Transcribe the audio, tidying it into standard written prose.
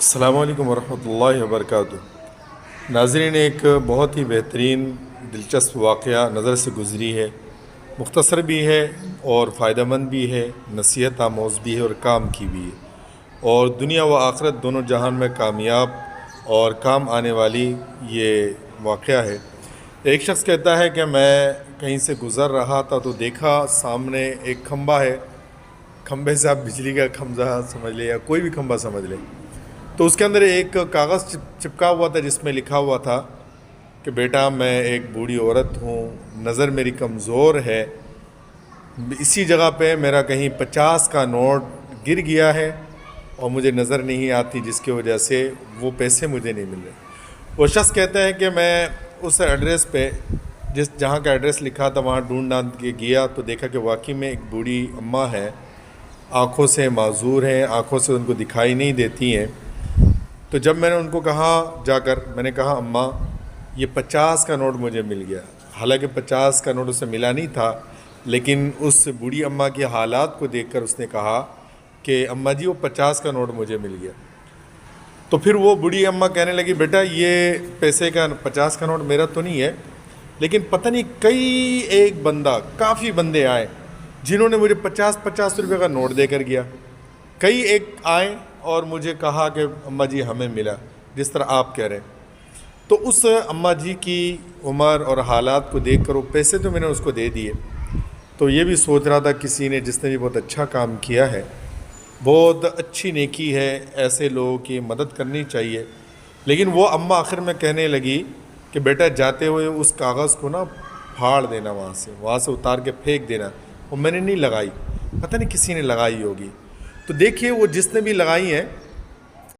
السلام علیکم ورحمۃ اللہ وبرکاتہ۔ ناظرین، ایک بہت ہی بہترین دلچسپ واقعہ نظر سے گزری ہے، مختصر بھی ہے اور فائدہ مند بھی ہے، نصیحت آموز بھی ہے اور کام کی بھی ہے، اور دنیا و آخرت دونوں جہان میں کامیاب اور کام آنے والی یہ واقعہ ہے۔ ایک شخص کہتا ہے کہ میں کہیں سے گزر رہا تھا تو دیکھا سامنے ایک کھمبا ہے، کھمبے سے آپ بجلی کا کھمبا سمجھ لیں یا کوئی بھی کھمبا سمجھ لیں، تو اس کے اندر ایک کاغذ چپکا ہوا تھا جس میں لکھا ہوا تھا کہ بیٹا میں ایک بوڑھی عورت ہوں، نظر میری کمزور ہے، اسی جگہ پہ میرا کہیں 50 کا نوٹ گر گیا ہے اور مجھے نظر نہیں آتی، جس کی وجہ سے وہ پیسے مجھے نہیں مل رہے۔ وہ شخص کہتا ہے کہ میں اس ایڈریس پہ جہاں کا ایڈریس لکھا تھا وہاں ڈھونڈ کے گیا تو دیکھا کہ واقعی میں ایک بوڑھی اماں ہے، آنکھوں سے معذور ہیں، آنکھوں سے ان کو دکھائی نہیں دیتی ہیں۔ تو جب میں نے ان کو کہا، جا کر میں نے کہا اماں یہ 50 کا نوٹ مجھے مل گیا، حالانکہ 50 کا نوٹ اسے ملا نہیں تھا، لیکن اس بوڑھی اماں کے حالات کو دیکھ کر اس نے کہا کہ اماں جی وہ 50 کا نوٹ مجھے مل گیا۔ تو پھر وہ بوڑھی اماں کہنے لگی بیٹا یہ پیسے کا 50 کا نوٹ میرا تو نہیں ہے، لیکن پتہ نہیں ایک بندہ، کافی بندے آئے جنہوں نے مجھے 50 روپے کا نوٹ دے کر گیا، ایک آئے اور مجھے کہا کہ اماں جی ہمیں ملا، جس طرح آپ کہہ رہے ہیں۔ تو اس اماں جی کی عمر اور حالات کو دیکھ کر وہ پیسے تو میں نے اس کو دے دیے، تو یہ بھی سوچ رہا تھا کسی نے جس نے بھی بہت اچھا کام کیا ہے، بہت اچھی نیکی ہے، ایسے لوگوں کی مدد کرنی چاہیے۔ لیکن وہ اماں آخر میں کہنے لگی کہ بیٹا جاتے ہوئے اس کاغذ کو پھاڑ دینا، وہاں سے اتار کے پھینک دینا، وہ میں نے نہیں لگائی، پتہ نہیں کسی نے لگائی ہوگی۔ تو دیکھیے وہ جس نے بھی لگائی ہیں